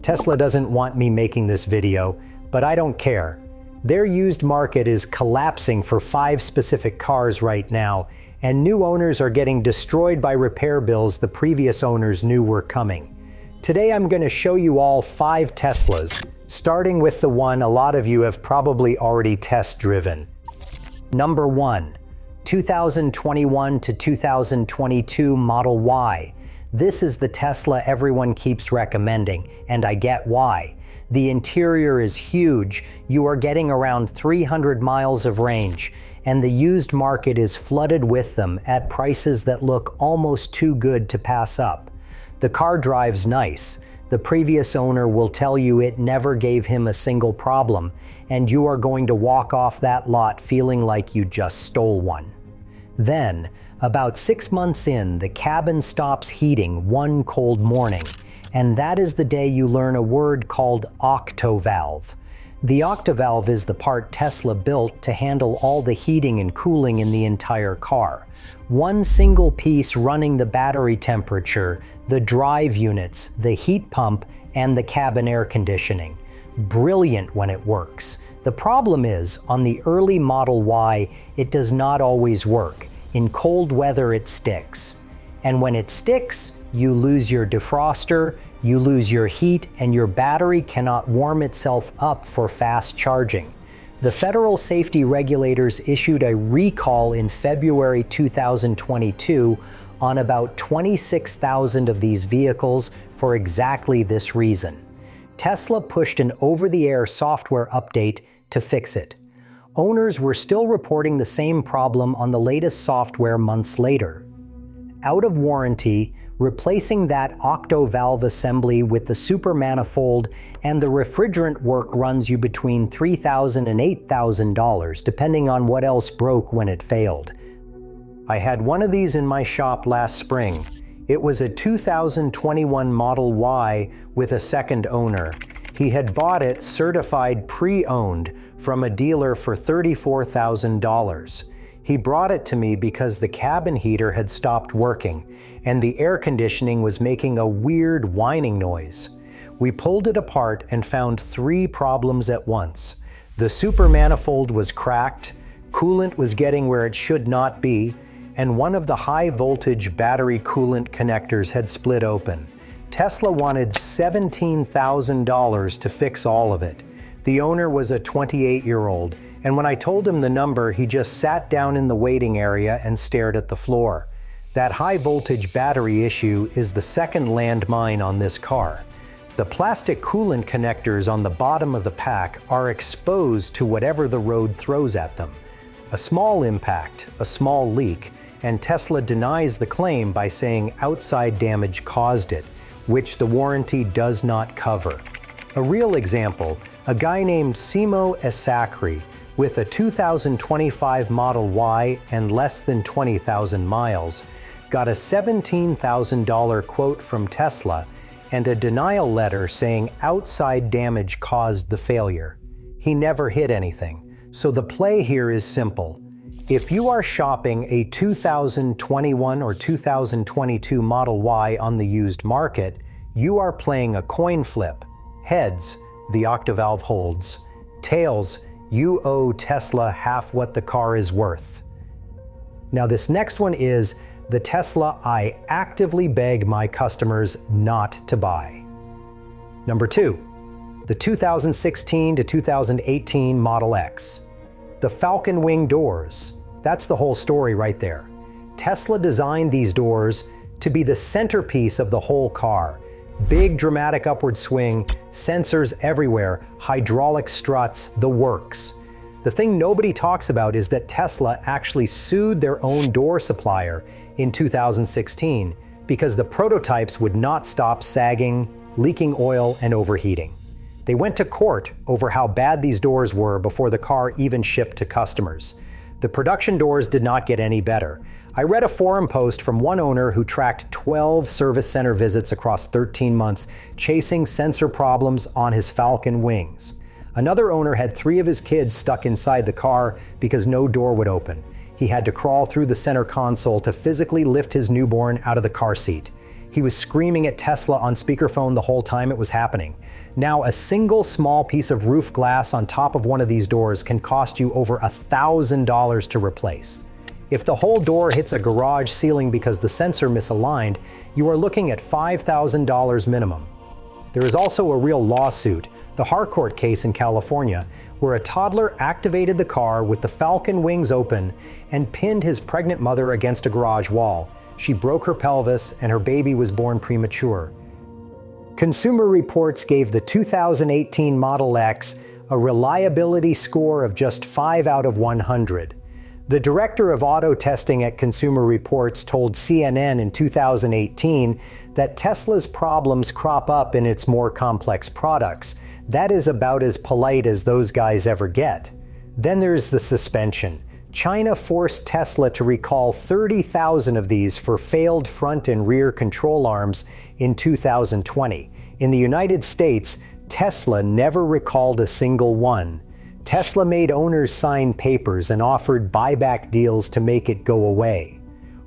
Tesla doesn't want me making this video, but I don't care. Their used market is collapsing for 5 specific cars right now, and new owners are getting destroyed by repair bills the previous owners knew were coming. Today I'm going to show you all 5 Teslas, starting with the one a lot of you have probably already test driven. Number 1. 2021 to 2022 Model Y. This is the Tesla everyone keeps recommending, and I get why. The interior is huge, you are getting around 300 miles of range, and the used market is flooded with them at prices that look almost too good to pass up. The car drives nice. The previous owner will tell you it never gave him a single problem, and you are going to walk off that lot feeling like you just stole one. Then, about 6 months in, the cabin stops heating one cold morning, and that is the day you learn a word called octovalve. The octovalve is the part Tesla built to handle all the heating and cooling in the entire car. One single piece running the battery temperature, the drive units, the heat pump, and the cabin air conditioning. Brilliant when it works. The problem is, on the early Model Y, it does not always work. In cold weather, it sticks. And when it sticks, you lose your defroster, you lose your heat, and your battery cannot warm itself up for fast charging. The federal safety regulators issued a recall in February 2022 on about 26,000 of these vehicles for exactly this reason. Tesla pushed an over-the-air software update to fix it. Owners were still reporting the same problem on the latest software months later. Out of warranty, replacing that octovalve assembly with the super manifold and the refrigerant work runs you between $3,000 and $8,000, depending on what else broke when it failed. I had one of these in my shop last spring. It was a 2021 Model Y with a second owner. He had bought it certified pre-owned from a dealer for $34,000. He brought it to me because the cabin heater had stopped working, and the air conditioning was making a weird whining noise. We pulled it apart and found 3 problems at once. The super manifold was cracked, coolant was getting where it should not be, and one of the high voltage battery coolant connectors had split open. Tesla wanted $17,000 to fix all of it. The owner was a 28-year-old, and when I told him the number, he just sat down in the waiting area and stared at the floor. That high voltage battery issue is the second landmine on this car. The plastic coolant connectors on the bottom of the pack are exposed to whatever the road throws at them. A small impact, a small leak, and Tesla denies the claim by saying outside damage caused it, which the warranty does not cover. A real example, a guy named Simo Esakri, with a 2025 Model Y and less than 20,000 miles, got a $17,000 quote from Tesla and a denial letter saying outside damage caused the failure. He never hit anything. So the play here is simple. If you are shopping a 2021 or 2022 Model Y on the used market, you are playing a coin flip. Heads, the octovalve holds. Tails, you owe Tesla half what the car is worth. Now this next one is the Tesla I actively beg my customers not to buy. Number 2, the 2016 to 2018 Model X. The Falcon Wing doors. That's the whole story right there. Tesla designed these doors to be the centerpiece of the whole car. Big dramatic upward swing, sensors everywhere, hydraulic struts, the works. The thing nobody talks about is that Tesla actually sued their own door supplier in 2016 because the prototypes would not stop sagging, leaking oil, and overheating. They went to court over how bad these doors were before the car even shipped to customers. The production doors did not get any better. I read a forum post from one owner who tracked 12 service center visits across 13 months, chasing sensor problems on his Falcon Wings. Another owner had 3 of his kids stuck inside the car because no door would open. He had to crawl through the center console to physically lift his newborn out of the car seat. He was screaming at Tesla on speakerphone the whole time it was happening. Now, a single small piece of roof glass on top of one of these doors can cost you over $1,000 to replace. If the whole door hits a garage ceiling because the sensor misaligned, you are looking at $5,000 minimum. There is also a real lawsuit, the Harcourt case in California, where a toddler activated the car with the falcon wings open and pinned his pregnant mother against a garage wall. She broke her pelvis and her baby was born premature. Consumer Reports gave the 2018 Model X a reliability score of just 5 out of 100. The director of auto testing at Consumer Reports told CNN in 2018 that Tesla's problems crop up in its more complex products. That is about as polite as those guys ever get. Then there's the suspension. China forced Tesla to recall 30,000 of these for failed front and rear control arms in 2020. In the United States, Tesla never recalled a single one. Tesla made owners sign papers and offered buyback deals to make it go away.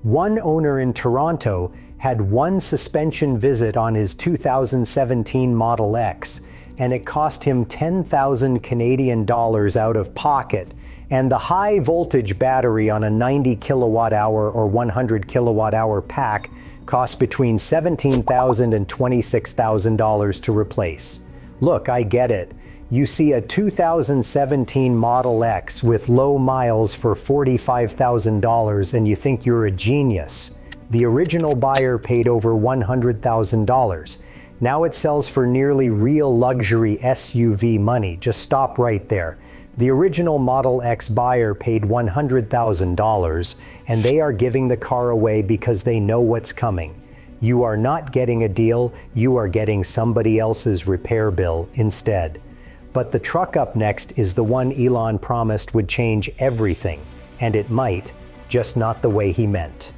One owner in Toronto had one suspension visit on his 2017 Model X, and it cost him 10,000 Canadian dollars out of pocket, and the high voltage battery on a 90 kilowatt hour or 100 kilowatt hour pack cost between $17,000 and $26,000 to replace. Look, I get it. You see a 2017 Model X with low miles for $45,000 and you think you're a genius. The original buyer paid over $100,000. Now it sells for nearly real luxury SUV money. Just stop right there. The original Model X buyer paid $100,000 and they are giving the car away because they know what's coming. You are not getting a deal, you are getting somebody else's repair bill instead. But the truck up next is the one Elon promised would change everything, and it might, just not the way he meant.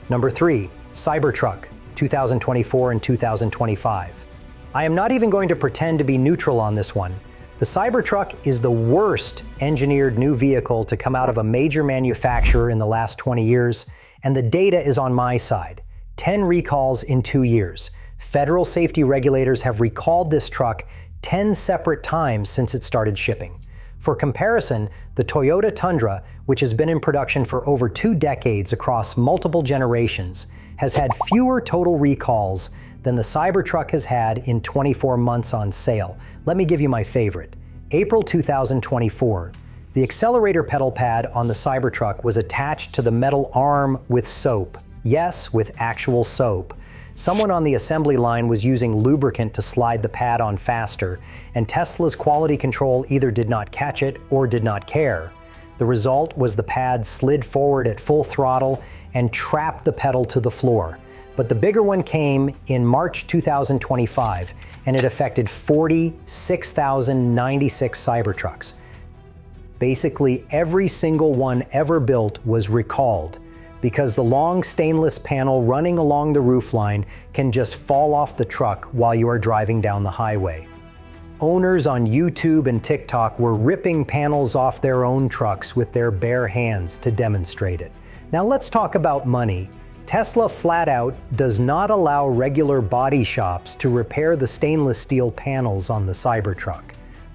Number 3, Cybertruck, 2024 and 2025. I am not even going to pretend to be neutral on this one. The Cybertruck is the worst engineered new vehicle to come out of a major manufacturer in the last 20 years, and the data is on my side. 10 recalls in 2 years. Federal safety regulators have recalled this truck 10 separate times since it started shipping. For comparison, the Toyota Tundra, which has been in production for over 2 decades across multiple generations, has had fewer total recalls than the Cybertruck has had in 24 months on sale. Let me give you my favorite. April 2024. The accelerator pedal pad on the Cybertruck was attached to the metal arm with soap. Yes, with actual soap. Someone on the assembly line was using lubricant to slide the pad on faster, and Tesla's quality control either did not catch it or did not care. The result was the pad slid forward at full throttle and trapped the pedal to the floor. But the bigger one came in March 2025, and it affected 46,096 Cybertrucks. Basically, every single one ever built was recalled, because the long stainless panel running along the roofline can just fall off the truck while you are driving down the highway. Owners on YouTube and TikTok were ripping panels off their own trucks with their bare hands to demonstrate it. Now let's talk about money. Tesla flat out does not allow regular body shops to repair the stainless steel panels on the Cybertruck.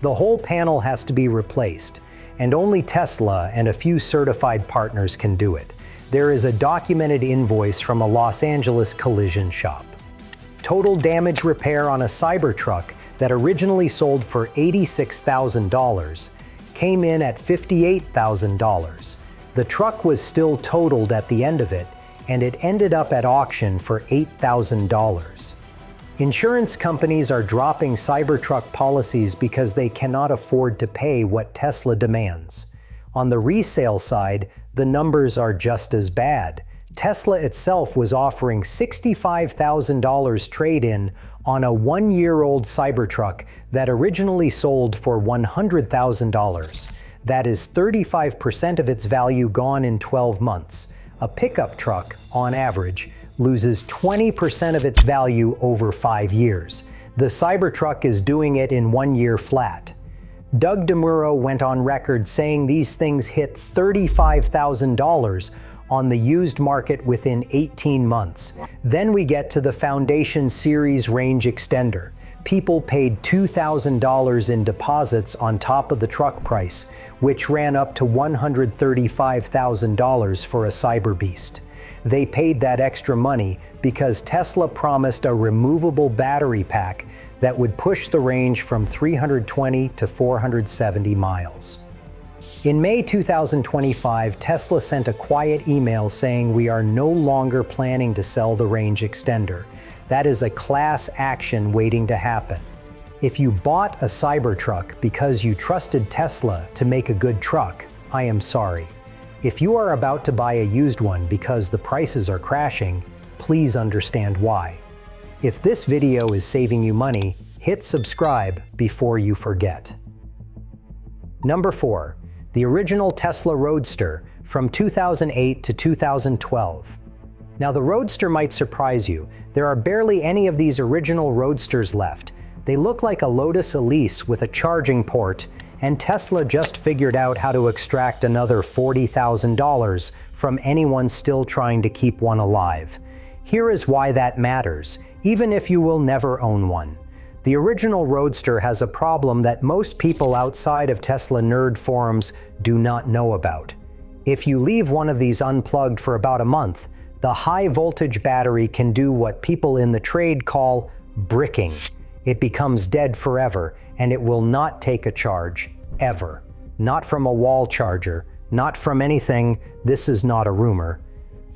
The whole panel has to be replaced, and only Tesla and a few certified partners can do it. There is a documented invoice from a Los Angeles collision shop. Total damage repair on a Cybertruck that originally sold for $86,000 came in at $58,000. The truck was still totaled at the end of it, and it ended up at auction for $8,000. Insurance companies are dropping Cybertruck policies because they cannot afford to pay what Tesla demands. On the resale side, the numbers are just as bad. Tesla itself was offering $65,000 trade-in on a 1-year-old Cybertruck that originally sold for $100,000. That is 35% of its value gone in 12 months. A pickup truck, on average, loses 20% of its value over 5 years. The Cybertruck is doing it in 1 year flat. Doug DeMuro went on record saying these things hit $35,000 on the used market within 18 months. Then we get to the Foundation Series range extender. People paid $2,000 in deposits on top of the truck price, which ran up to $135,000 for a Cyber Beast. They paid that extra money because Tesla promised a removable battery pack that would push the range from 320 to 470 miles. In May 2025, Tesla sent a quiet email saying we are no longer planning to sell the range extender. That is a class action waiting to happen. If you bought a Cybertruck because you trusted Tesla to make a good truck, I am sorry. If you are about to buy a used one because the prices are crashing, please understand why. If this video is saving you money, hit subscribe before you forget. Number 4. The original Tesla Roadster from 2008 to 2012. Now the Roadster might surprise you. There are barely any of these original Roadsters left. They look like a Lotus Elise with a charging port, and Tesla just figured out how to extract another $40,000 from anyone still trying to keep one alive. Here is why that matters, even if you will never own one. The original Roadster has a problem that most people outside of Tesla nerd forums do not know about. If you leave one of these unplugged for about a month, the high-voltage battery can do what people in the trade call bricking. It becomes dead forever, and it will not take a charge, ever. Not from a wall charger, not from anything. This is not a rumor.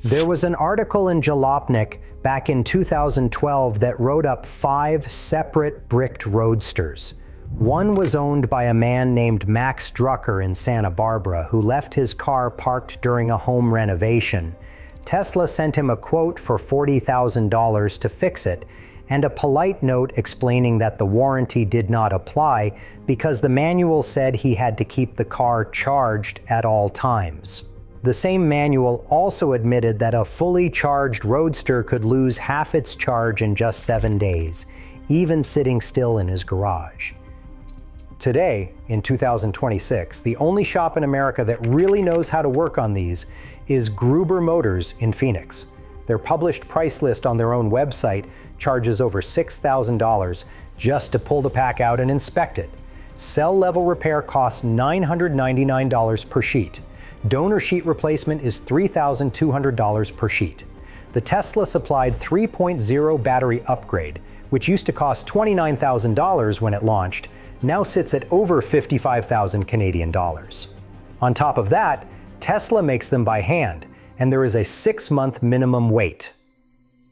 There was an article in Jalopnik back in 2012 that wrote up 5 separate bricked Roadsters. One was owned by a man named Max Drucker in Santa Barbara who left his car parked during a home renovation. Tesla sent him a quote for $40,000 to fix it, and a polite note explaining that the warranty did not apply because the manual said he had to keep the car charged at all times. The same manual also admitted that a fully charged Roadster could lose half its charge in just 7 days, even sitting still in his garage. Today, in 2026, the only shop in America that really knows how to work on these is Gruber Motors in Phoenix. Their published price list on their own website charges over $6,000 just to pull the pack out and inspect it. Cell level repair costs $999 per sheet. Donor sheet replacement is $3,200 per sheet. The Tesla supplied 3.0 battery upgrade, which used to cost $29,000 when it launched, now sits at over 55,000 Canadian dollars. On top of that, Tesla makes them by hand, and there is a 6-month minimum wait.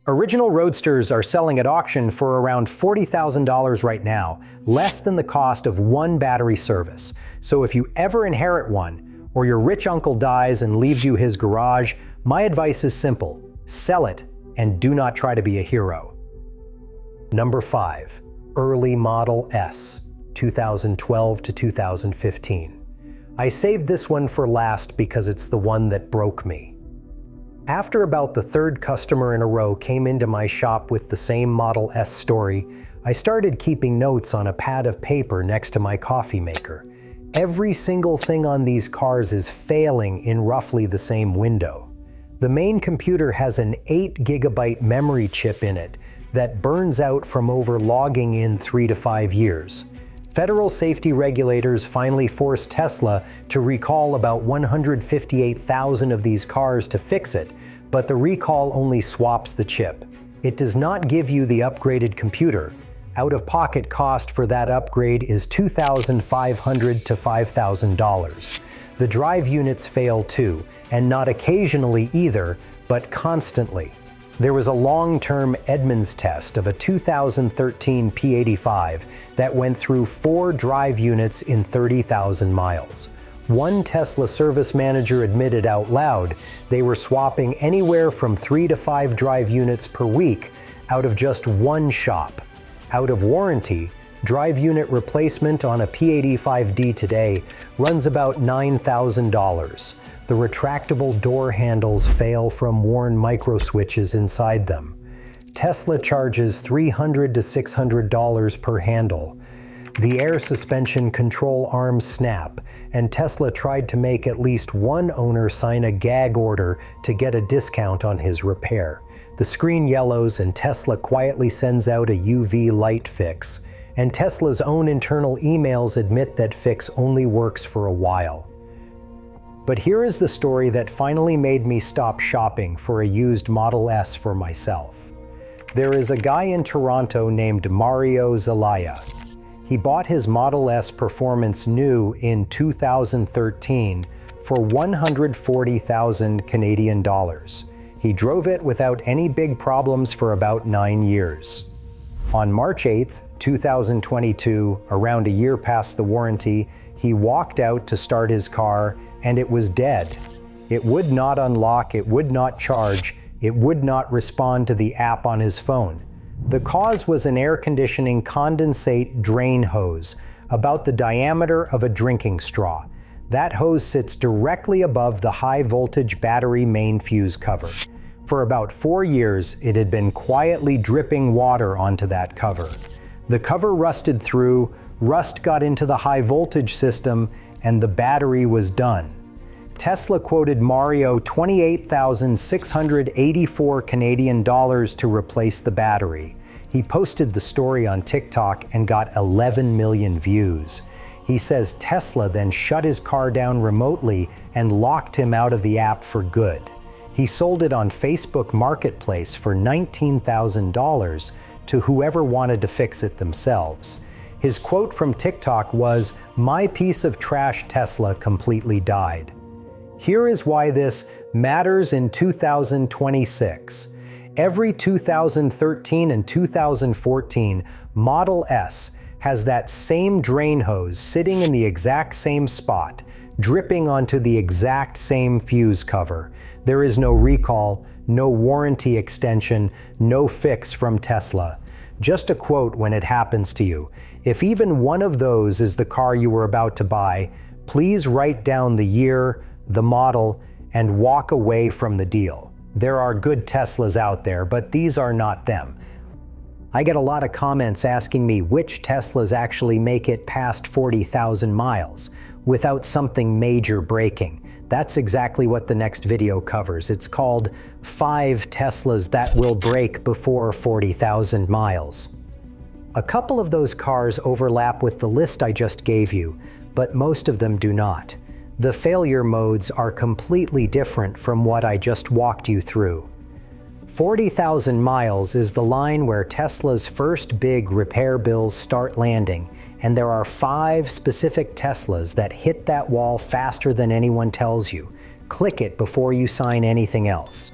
Original Roadsters are selling at auction for around $40,000 right now, less than the cost of one battery service. So if you ever inherit one, or your rich uncle dies and leaves you his garage, my advice is simple: sell it and do not try to be a hero. Number 5. Early Model S, 2012 to 2015. I saved this one for last because it's the one that broke me. After about the 3rd customer in a row came into my shop with the same Model S story, I started keeping notes on a pad of paper next to my coffee maker. Every single thing on these cars is failing in roughly the same window. The main computer has an 8 GB memory chip in it that burns out from overlogging in 3 to 5 years. Federal safety regulators finally forced Tesla to recall about 158,000 of these cars to fix it, but the recall only swaps the chip. It does not give you the upgraded computer. Out-of-pocket cost for that upgrade is $2,500 to $5,000. The drive units fail too, and not occasionally either, but constantly. There was a long-term Edmunds test of a 2013 P85 that went through 4 drive units in 30,000 miles. One Tesla service manager admitted out loud they were swapping anywhere from 3 to 5 drive units per week out of just one shop. Out of warranty, drive unit replacement on a P85D today runs about $9,000. The retractable door handles fail from worn micro switches inside them. Tesla charges $300 to $600 per handle. The air suspension control arms snap, and Tesla tried to make at least one owner sign a gag order to get a discount on his repair. The screen yellows and Tesla quietly sends out a UV light fix, and Tesla's own internal emails admit that fix only works for a while. But here is the story that finally made me stop shopping for a used Model S for myself. There is a guy in Toronto named Mario Zelaya. He bought his Model S Performance new in 2013 for 140,000 Canadian dollars. He drove it without any big problems for about 9 years. On March 8, 2022, around a year past the warranty, he walked out to start his car and it was dead. It would not unlock, it would not charge, it would not respond to the app on his phone. The cause was an air conditioning condensate drain hose, about the diameter of a drinking straw. That hose sits directly above the high voltage battery main fuse cover. For about 4 years, it had been quietly dripping water onto that cover. The cover rusted through, rust got into the high voltage system, and the battery was done. Tesla quoted Mario 28,684 Canadian dollars to replace the battery. He posted the story on TikTok and got 11 million views. He says Tesla then shut his car down remotely and locked him out of the app for good. He sold it on Facebook Marketplace for $19,000 to whoever wanted to fix it themselves. His quote from TikTok was, "My piece of trash Tesla completely died." Here is why this matters in 2026. Every 2013 and 2014 Model S has that same drain hose sitting in the exact same spot, dripping onto the exact same fuse cover. There is no recall, no warranty extension, no fix from Tesla. Just a quote when it happens to you. If even one of those is the car you were about to buy, please write down the year, the model, and walk away from the deal. There are good Teslas out there, but these are not them. I get a lot of comments asking me which Teslas actually make it past 40,000 miles without something major breaking. That's exactly what the next video covers. It's called 5 Teslas that will break before 40,000 miles. A couple of those cars overlap with the list I just gave you, but most of them do not. The failure modes are completely different from what I just walked you through. 40,000 miles is the line where Tesla's first big repair bills start landing, and there are 5 specific Teslas that hit that wall faster than anyone tells you. Click it before you sign anything else.